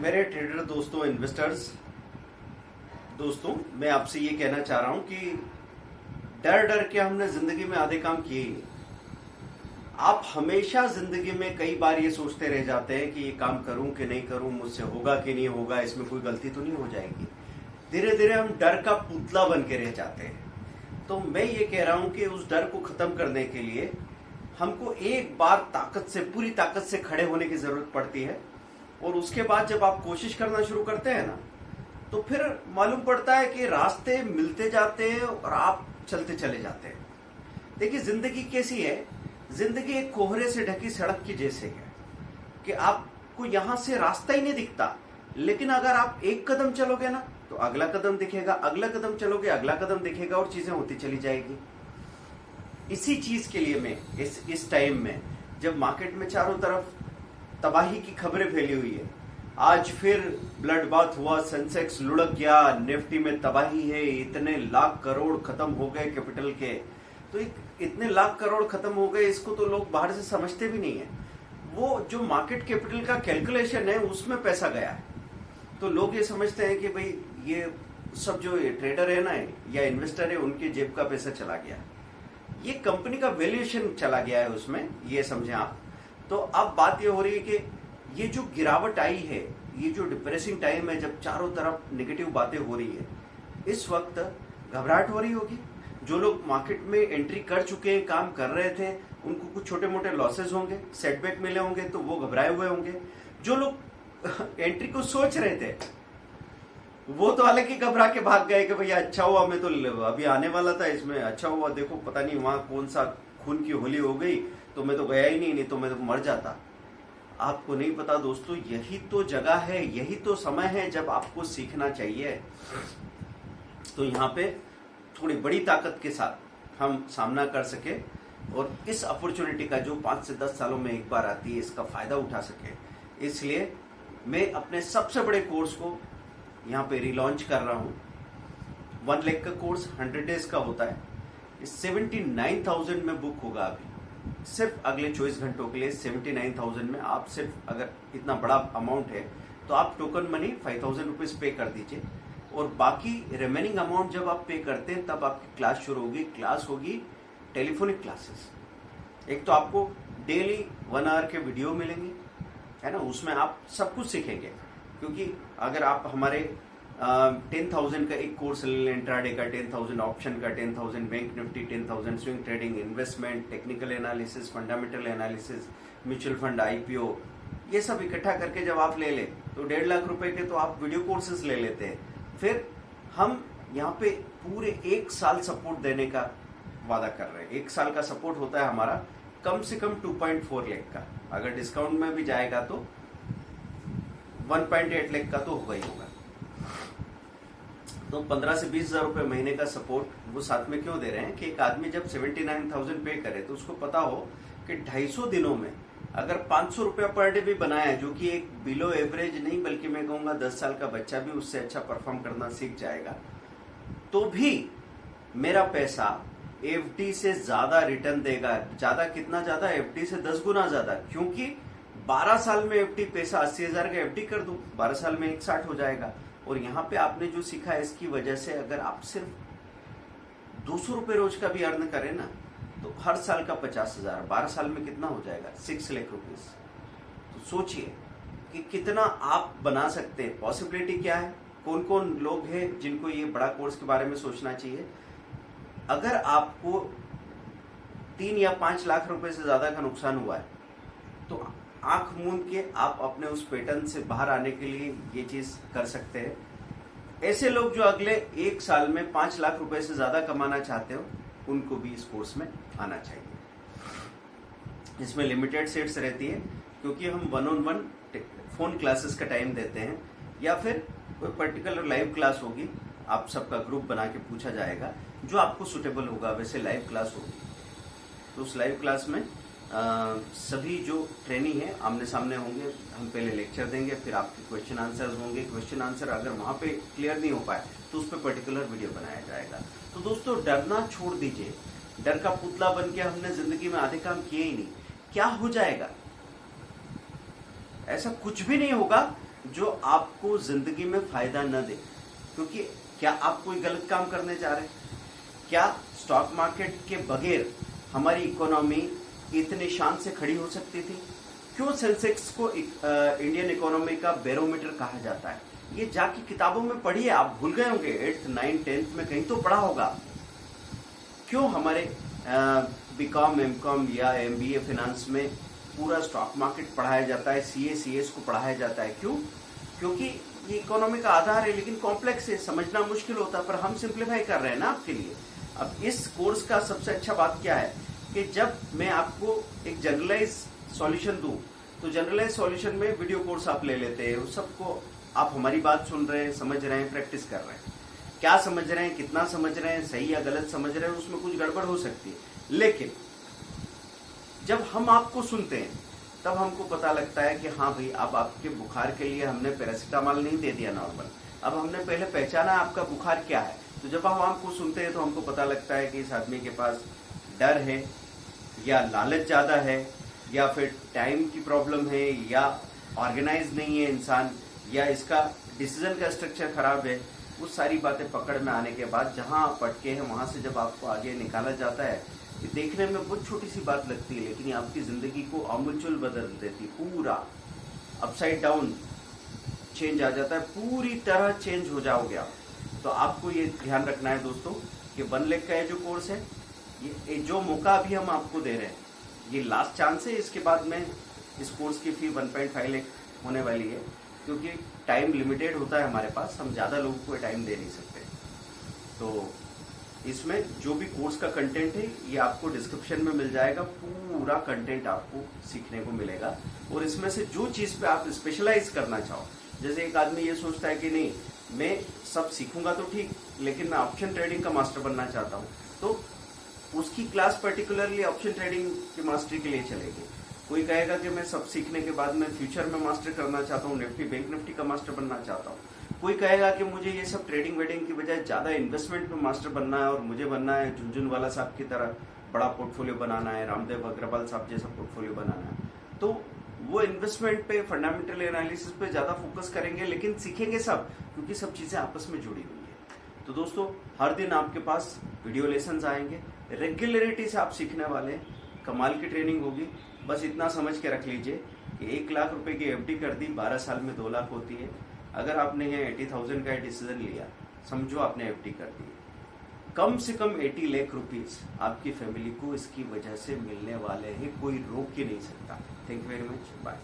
मेरे ट्रेडर दोस्तों, इन्वेस्टर्स दोस्तों, मैं आपसे ये कहना चाह रहा हूं कि डर डर के हमने जिंदगी में आधे काम किए ही नहीं। आप हमेशा जिंदगी में कई बार ये सोचते रह जाते हैं कि ये काम करूं कि नहीं करूं, मुझसे होगा कि नहीं होगा, इसमें कोई गलती तो नहीं हो जाएगी। धीरे धीरे हम डर का पुतला बन के रह जाते हैं। तो मैं ये कह रहा हूं कि उस डर को खत्म करने के लिए हमको एक बार पूरी ताकत से खड़े होने की जरूरत पड़ती है। और उसके बाद जब आप कोशिश करना शुरू करते हैं ना, तो फिर मालूम पड़ता है कि रास्ते मिलते जाते हैं और आप चलते चले जाते हैं। देखिए, जिंदगी कैसी है? जिंदगी एक कोहरे से ढकी सड़क की जैसे है कि आपको यहां से रास्ता ही नहीं दिखता, लेकिन अगर आप एक कदम चलोगे ना तो अगला कदम दिखेगा, अगला कदम चलोगे अगला कदम दिखेगा और चीजें होती चली जाएगी। इसी चीज के लिए मैं इस टाइम में, जब मार्केट में चारों तरफ तबाही की खबरें फैली हुई है, आज फिर ब्लड बाथ हुआ, सेंसेक्स लुढ़क गया, निफ्टी में तबाही है, इतने लाख करोड़ खत्म हो गए कैपिटल के। तो इतने लाख करोड़ खत्म हो गए, इसको तो लोग बाहर से समझते भी नहीं है। वो जो मार्केट कैपिटल का कैलकुलेशन है उसमें पैसा गया है। तो लोग ये समझते हैं कि भाई ये सब जो ट्रेडर है ना या इन्वेस्टर है, उनके जेब का पैसा चला गया, ये कंपनी का वैल्यूएशन चला गया है उसमें, ये समझें आप। तो अब बात ये हो रही है कि ये जो गिरावट आई है, ये जो डिप्रेसिंग टाइम है, जब चारों तरफ नेगेटिव बातें हो रही है, इस वक्त घबराहट हो रही होगी। जो लोग मार्केट में एंट्री कर चुके हैं, काम कर रहे थे, उनको कुछ छोटे मोटे लॉसेस होंगे, सेटबैक मिले होंगे, तो वो घबराए हुए होंगे। जो लोग एंट्री को सोच रहे थे वो तो हालांकि घबरा के भाग गए कि भैया अच्छा हुआ, मैं तो अभी आने वाला था इसमें, अच्छा हुआ, देखो पता नहीं वहां कौन सा खून की होली हो गई, तो मैं तो गया ही नहीं तो मैं तो मर जाता। आपको नहीं पता दोस्तों, यही तो जगह है, यही तो समय है जब आपको सीखना चाहिए। तो यहाँ पे थोड़ी बड़ी ताकत के साथ हम सामना कर सके और इस अपॉर्चुनिटी का जो 5 से 10 सालों में एक बार आती है, इसका फायदा उठा सके। इसलिए मैं अपने सबसे बड़े कोर्स को यहाँ पे रिलॉन्च कर रहा हूँ। 1 लाख का कोर्स 100 डेज का होता है। 79,000 में बुक होगा अभी, सिर्फ अगले 24 घंटों के लिए। 79,000 में आप सिर्फ, अगर इतना बड़ा अमाउंट है तो आप टोकन मनी 5,000 रुपीज पे कर दीजिए, और बाकी रिमेनिंग अमाउंट जब आप पे करते हैं तब आपकी क्लास शुरू होगी। क्लास होगी टेलीफोनिक क्लासेस। एक तो आपको डेली 1 आवर के वीडियो मिलेंगे, है ना, उसमें आप सब कुछ सीखेंगे। क्योंकि अगर आप हमारे 10,000 का एक कोर्स ले लें, इंट्राडे का 10,000, ऑप्शन का 10,000, bank Nifty 10,000, swing trading, investment, technical analysis, fundamental analysis, mutual fund, IPO, ये सब इकट्ठा करके जब आप ले लें तो 1.5 लाख रुपए के तो आप वीडियो कोर्सेज ले लेते हैं। फिर हम यहाँ पे पूरे 1 साल सपोर्ट देने का वादा कर रहे हैं। 1 साल का सपोर्ट होता है हमारा कम से कम 2.4 लाख का, अगर डिस्काउंट में भी जाएगा तो 1.8 लाख का तो होगा ही होगा। तो 15 से 20 हजार रुपए महीने का सपोर्ट वो साथ में क्यों दे रहे हैं कि एक आदमी जब 79,000 पे करे तो उसको पता हो कि 250 दिनों में अगर 500 रुपया पर डे भी बनाया है, जो कि एक बिलो एवरेज नहीं बल्कि मैं कहूंगा 10 साल का बच्चा भी उससे अच्छा परफॉर्म करना सीख जाएगा, तो भी मेरा पैसा एफडी से ज्यादा रिटर्न देगा। ज्यादा कितना ज्यादा? एफडी से 10 गुना ज्यादा। क्योंकि 12 साल में एफडी, पैसा 80,000 का एफडी कर दूं, 12 साल में 160 हो जाएगा। और यहाँ पे आपने जो सीखा है, इसकी वजह से अगर आप सिर्फ 200 रुपए रोज का भी अर्न करें ना, तो हर साल का 50,000, 12 साल में कितना हो जाएगा? 6 लाख रुपीज। तो सोचिए कि कितना आप बना सकते हैं। पॉसिबिलिटी क्या है? कौन कौन लोग हैं जिनको ये बड़ा कोर्स के बारे में सोचना चाहिए? अगर आपको 3 या 5 लाख रुपए से ज्यादा का नुकसान हुआ है तो आंख मूंद के आप अपने उस पैटर्न से बाहर आने के लिए ये चीज कर सकते हैं। ऐसे लोग जो अगले 1 साल में 5 लाख रुपए से ज्यादा कमाना चाहते हो, उनको भी इस कोर्स में आना चाहिए। इसमें लिमिटेड सीट्स रहती है, क्योंकि हम 1-on-1 फोन क्लासेस का टाइम देते हैं, या फिर कोई पर्टिकुलर लाइव क्लास होगी, आप सबका ग्रुप बना के पूछा जाएगा, जो आपको सुटेबल होगा वैसे लाइव क्लास होगी। तो उस लाइव क्लास में सभी जो ट्रेनी है आमने सामने होंगे। हम पहले लेक्चर देंगे, फिर आपके क्वेश्चन आंसर होंगे। क्वेश्चन आंसर अगर वहां पे क्लियर नहीं हो पाए तो उस पर पर्टिकुलर वीडियो बनाया जाएगा। तो दोस्तों, डरना छोड़ दीजिए। डर का पुतला बन के हमने जिंदगी में आधे काम किए ही नहीं। क्या हो जाएगा? ऐसा कुछ भी नहीं होगा। जो आपको जिंदगी में फायदा न दे। क्योंकि क्या आप कोई गलत काम करने जा रहे हैं? क्या स्टॉक मार्केट के बगैर हमारी इकोनॉमी इतनी शान से खड़ी हो सकती थी? क्यों सेंसेक्स को इंडियन इकोनॉमी का बैरोमीटर कहा जाता है? ये जाके किताबों में पढ़िए, आप भूल गए होंगे, 8th 9th 10th में कहीं तो पढ़ा होगा। क्यों हमारे बीकॉम एमकॉम या एमबीए फाइनेंस में पूरा स्टॉक मार्केट पढ़ाया जाता है, सीए सीएस को पढ़ाया जाता है? क्यों? क्योंकि ये इकोनॉमी का आधार है, लेकिन कॉम्प्लेक्स है, समझना मुश्किल होता है, पर हम सिंप्लीफाई कर रहे हैं ना आपके लिए। अब इस कोर्स का सबसे अच्छा बात क्या है कि जब मैं आपको एक जनरलाइज सॉल्यूशन दूं, तो जनरलाइज सॉल्यूशन में वीडियो कोर्स आप ले लेते हैं, उस सबको आप हमारी बात सुन रहे हैं, समझ रहे हैं, प्रैक्टिस कर रहे हैं। क्या समझ रहे हैं, कितना समझ रहे हैं, सही या गलत समझ रहे हैं, उसमें कुछ गड़बड़ हो सकती है। लेकिन जब हम आपको सुनते हैं तब हमको पता लगता है कि हाँ भाई, अब आपके बुखार के लिए हमने पैरासीटामोल नहीं दे दिया नॉर्मल, अब हमने पहले पहचाना आपका बुखार क्या है। तो जब हम आपको सुनते हैं तो हमको पता लगता है कि इस आदमी के पास डर है, या लालच ज्यादा है, या फिर टाइम की प्रॉब्लम है, या ऑर्गेनाइज नहीं है इंसान, या इसका डिसीजन का स्ट्रक्चर खराब है। वो सारी बातें पकड़ में आने के बाद जहां आप अटके हैं वहां से जब आपको आगे निकाला जाता है, ये देखने में बहुत छोटी सी बात लगती है, लेकिन ये आपकी जिंदगी को आमूलचूल बदल देती, पूरा अपसाइड डाउन चेंज आ जाता है, पूरी तरह चेंज हो जाओगे आप। तो आपको ये ध्यान रखना है दोस्तों कि 1 लाख का ये जो कोर्स है, ये जो मौका अभी हम आपको दे रहे हैं, ये लास्ट चांस है। इसके बाद में इस कोर्स की फी 1.5 लाख होने वाली है, क्योंकि टाइम लिमिटेड होता है हमारे पास, हम ज्यादा लोगों को टाइम दे नहीं सकते। तो इसमें जो भी कोर्स का कंटेंट है ये आपको डिस्क्रिप्शन में मिल जाएगा, पूरा कंटेंट आपको सीखने को मिलेगा। और इसमें से जो चीज पे आप स्पेशलाइज करना चाहो, जैसे एक आदमी ये सोचता है कि नहीं मैं सब सीखूंगा तो ठीक, लेकिन मैं ऑप्शन ट्रेडिंग का मास्टर बनना चाहता हूँ, तो उसकी क्लास पर्टिकुलरली ऑप्शन ट्रेडिंग की मास्टरी के लिए चलेगी। कोई कहेगा कि मैं सब सीखने के बाद मैं फ्यूचर में मास्टर करना चाहता हूँ, निफ्टी बैंक निफ्टी का मास्टर बनना चाहता हूँ। कोई कहेगा कि मुझे ये सब ट्रेडिंग वेडिंग की बजाय ज्यादा इन्वेस्टमेंट में मास्टर बनना है, और मुझे बनना है झुनझुनवाला साहब की तरह बड़ा पोर्टफोलियो बनाना है, रामदेव अग्रवाल साहब जैसा पोर्टफोलियो बनाना है। तो वो इन्वेस्टमेंट पे, फंडामेंटल एनालिसिस पे ज्यादा फोकस करेंगे, लेकिन सीखेंगे सब, क्योंकि सब चीजें आपस में जुड़ी हुई है। तो दोस्तों, हर दिन आपके पास वीडियो लेसन आएंगे, रेगुलरिटी से आप सीखने वाले, कमाल की ट्रेनिंग होगी। बस इतना समझ के रख लीजिए कि 1 लाख रुपए की एफडी कर दी, 12 साल में 2 लाख होती है। अगर आपने ये 80,000 का डिसीजन लिया, समझो आपने एफडी कर दी, कम से कम 80 लाख रुपीज आपकी फैमिली को इसकी वजह से मिलने वाले हैं, कोई रोक ही नहीं सकता। Thank you very much, bye.